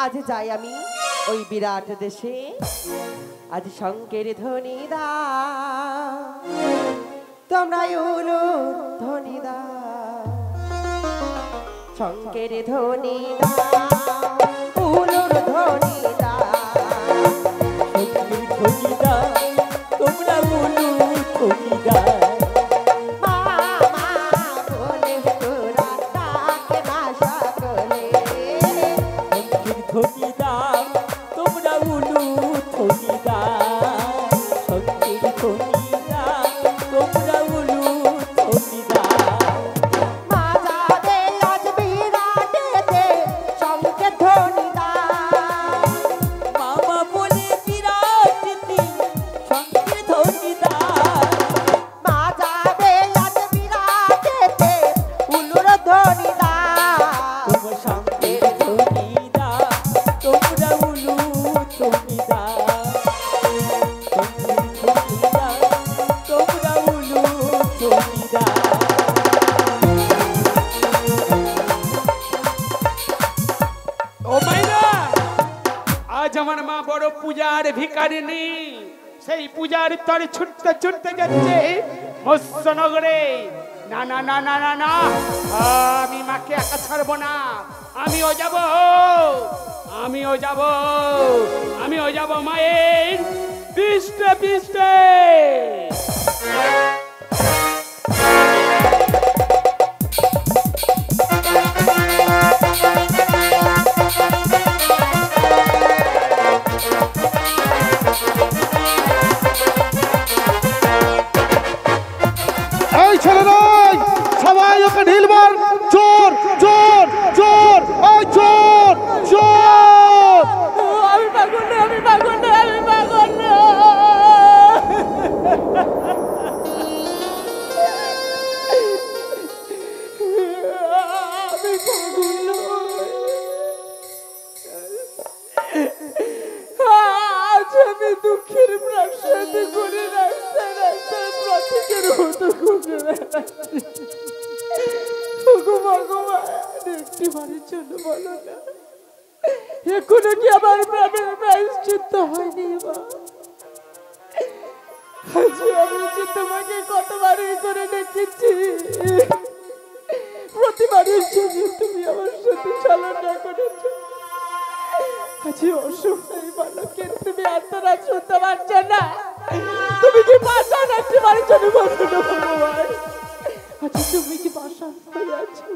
আজ যাই আমি ওই বিরাট দেশে, আজ শঙ্কের ধ্বনি দা, তোমরা উলু ধ্বনি দা, শঙ্কের ধ্বনি দা, উলুর ধ্বনি দা, শঙ্কের ধ্বনি দা, তোমরা উলু ধ্বনি দা। ভিখারিনী সেই পূজার তরে ছুটতে ছুটতে যাচ্ছে মৎস্যনগরে। না না না না না না, আমি মাকে একা ছাড়বো না, আমিও যাব, আমিও যাব, আমিও যাব মায়ের পিষ্টে পিষ্টে। সবাই ওকে ঢিলবার, জোর জোর জোর, ওই জোর জোর। আমি পাগল না, আমি পাগল না, আমি পাগল না। আমি পাগল না। আজ আমি দুঃখের প্রাসাদে করে রাস্তায় রাস্তায় প্রতীকের মতো ঘুরে বেড়াচ্ছি। একটি বাড়ির জন্য বলো না, এখনো কি আমার প্রেমের প্রায়শ্চিত্ত হয়নি? আজ আমি যে তোমাকে কতবারই করে ডেকেছি, প্রতিবারের জন্য তুমি আমার সাথে ছলনা করেছ। আজ অসহায় বালকের তুমি আত্মরা শুনতে পারছ না? তুমি কি পাশান একটি বাড়ির জন্য বলছো না ভগবান? আচ্ছা তুমি কি পাশান হয়ে আছো?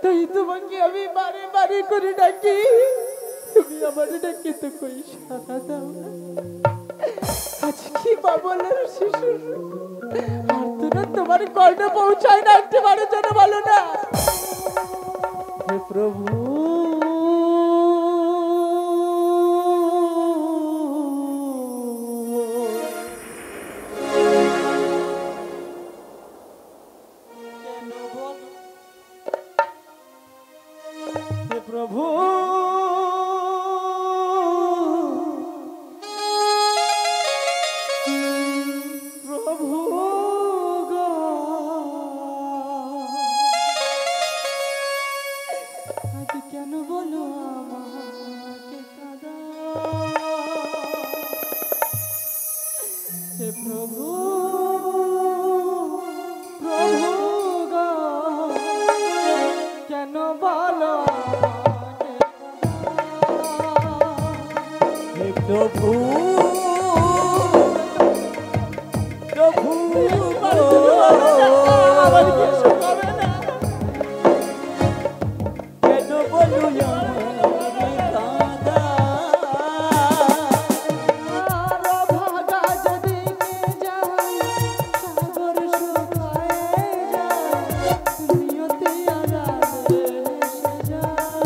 তাই তোমাকে আমি বারে বারে করে ডাকি, তুমি আমার ডাকি তো কই সাড়া দাও না। আজ কি বাবলের শিশুর আর্তনা তোমার কর্ণে পৌঁছায় না, একটি বারের জন্য বলো না। হে প্রভু, প্রভু প্রভু গো, আজ কেন বলো আমাকে কাঁদা? হে প্রভু প্রভু গো, কেন বলো প্রভু প্রভু আমার কিছু হবে না, কেন বলু ভাগা যদি যায় সাগর শুকায় যায়, তুমিওতে আড়ালে এসে যাও।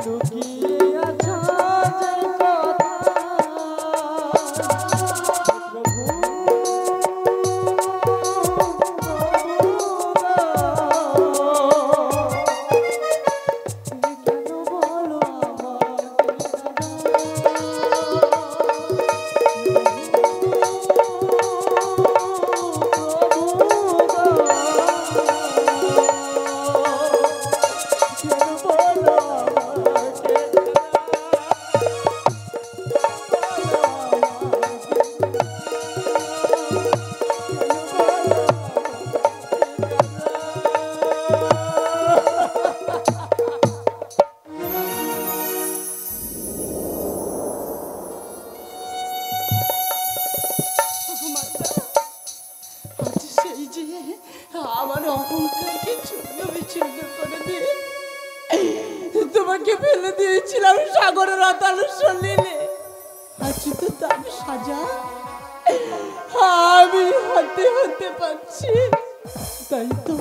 লুকিয়ে আছো যে কোথায় প্রভু আমার অহংকারকে চূর্ণ বিচূর্ণ করে দিয়ে তোমাকে ফেলে দিয়েছিলাম সাগরের অতল সলিলে। আজ তো তার সাজা আমি হাতে হাতে পাচ্ছি। তাই তো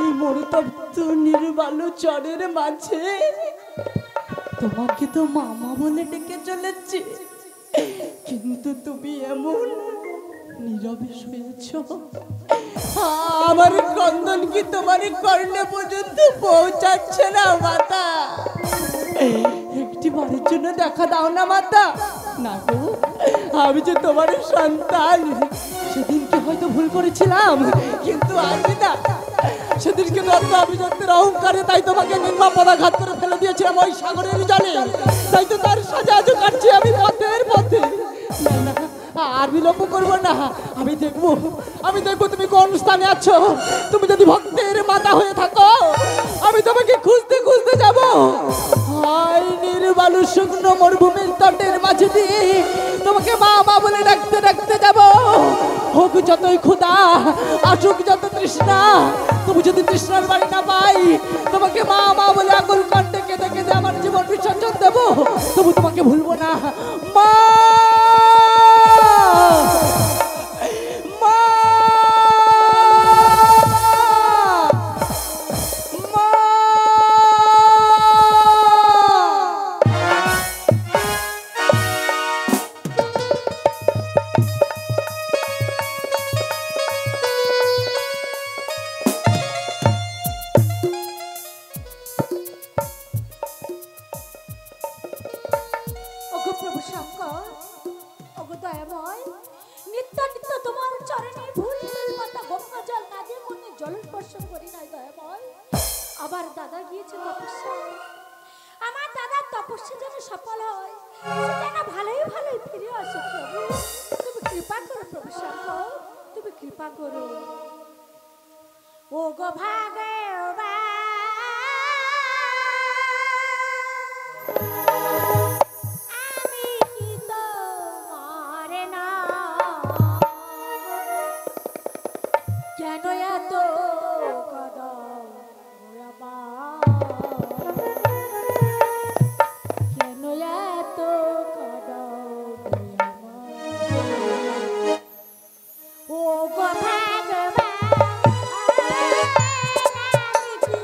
এই মরুতপ্ত নির্বাল চরের মাঝে তোমাকে তো মামা বলে ডেকে চলেছি, কিন্তু তুমি এমন নীরবে শুয়েছ। আমার ক্রন্দন কি তোমার কর্ণে পর্যন্ত পৌঁছাচ্ছে না মাতা? একটি বারের জন্য দেখা দাও না মাতা। না গো, আমি যে তোমার সন্তান, সেদিনকে হয়তো ভুল করেছিলাম, কিন্তু আজ না। সেদিনকে দত্ত অভিযুক্তের অহংকারে তাই তোমাকে নির্মম পদাঘাত করে ফেলে দিয়েছিলাম ওই সাগরের জলে। তাই তো তার সাজা আজ কাটছি আমি পথের পথে। না, আর বিলম্ব করবো না। আমি দেখবো তুমি কোন স্থানে আছো। তুমি যদি ভক্তের মাতা হয়ে থাকো, আমি তোমাকে খুঁজতে খুঁজতে যাবো। হায় নির্বালু শুকনো মরুভূমির তটের মাঝে দিয়ে তোমাকে মা মা বলে ডাকতে ডাকতে যাবো। হোক যতই ক্ষুধা, আসুক যত তৃষ্ণা, তুমি যদি তৃষ্ণার বাড়ি না পাই, তোমাকে মা মা বলে আকুল কণ্ঠে কেঁদে কেঁদে আমার জীবন বিসর্জন দেবো। তবু তোমাকে ভুলবো না মা। প্রভু শঙ্কর, ওগো দয়াময়, নিত্য নিত্য তোমার চরণে ভুল পাতা গঙ্গা জল না দিয়ে মনে জল স্পর্শ করি নাই দয়াময়। আবার দাদা গিয়েছে তপস্যা, আমার দাদার তপস্যা যেন সফল হয়, সে যেন ভালোই ভালোই ফিরে আসে। প্রভু তুমি কৃপা করো, প্রভু শঙ্কর তুমি কৃপা করো। ওগো ভাগবান, কেন এত কদম কেন এত কদম ও গো ভগবান, আমি কি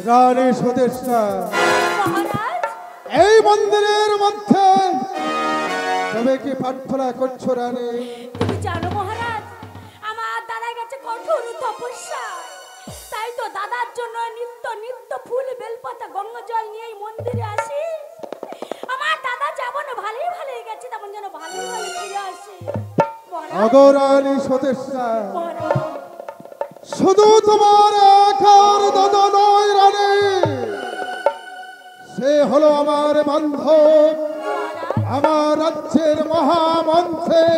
রানী সুদেষ্টা মহারাজ এই মন্দিরের মধ্যে তবে কি প্রার্থনা করছো রানী? তুমি জানো মহারাজ আমার দাদা গেছে কঠোর তপস্যা, তাই তো দাদার জন্য নিত্য নিত্য ফুল বেলপাতা গঙ্গা জল নিয়ে এই মন্দিরে আসি। আমার দাদা যেমন ভালোই ভালোই গেছে তেমন যেন ভালোই ভালো ফিরে আসে। আগো রানী সুদেষ্টা, মহারাজ শুধু তোমার একার দাদা নয় রানী, সে হলো আমার বান্ধব, আমার রাজ্যের মহামন্ত্রী।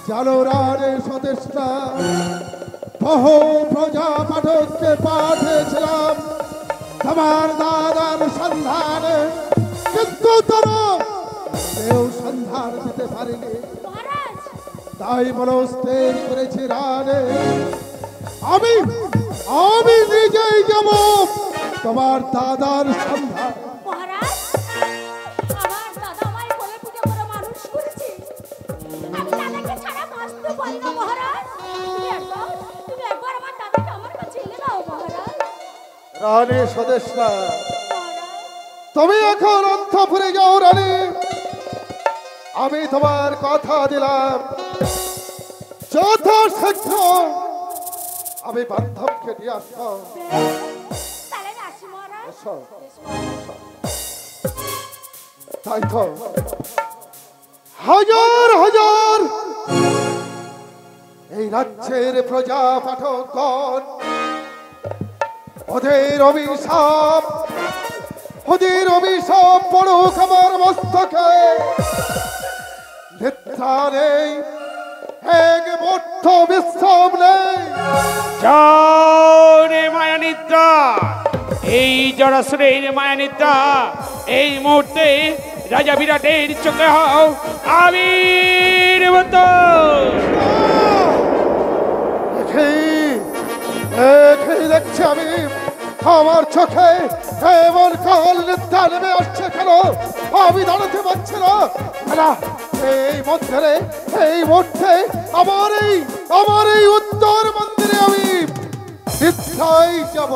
জানো রানী সুদেষ্টা, বহু প্রজা পাঠককে পাঠিয়েছিলাম তোমার দাদার সন্ধানে, কিন্তু তারা কেউ সন্ধান দিতে পারেনি। মহারাজ তাই মনস্থির করেছি রানী, আমি আমি নিজেই যাব তোমার দাদার সন্ধান। মহারাজ আমার দাদা আমায় কোলে পিঠে করে মানুষ করেছে, আমি দাদাকে ছাড়া বাঁচতে পারি না মহারাজ। তুমি একবার আমার দাদাকে আমার কাছে এনে দাও মহারাজ। রানী সুদেষ্টা, মহারাজ তুমি এখন অন্তঃপুরে যাও রানী, আমি তোমার কথা দিলাম যথাশীঘ্র আমি বান্ধবকে নিয়ে আসবো। তাহলে আসি মহারাজ। এসো। তাই তো হাজার হাজার এই রাজ্যের প্রজা পাঠকগণ, ওদের অভিশাপ পড়ুক আমার মস্তকে। নিদ্রা নেই, এক মুহূর্ত বিশ্রাম নেই। যাও রে মায়া নিদ্রা, এই জরাসুরের মায়া নিদ্রা, এই মুহূর্তে রাজা বিরাটের চোখে হও আবির্ভূত। দেখছি আমি আমার চোখে এমন কাল নিদ্রা নেমে আসছে কেন? আমি দাঁড়াতে পারছি না। এই মধ্যে আমার এই উত্তর মন্দিরে আমি নিশ্চয়ই যাব।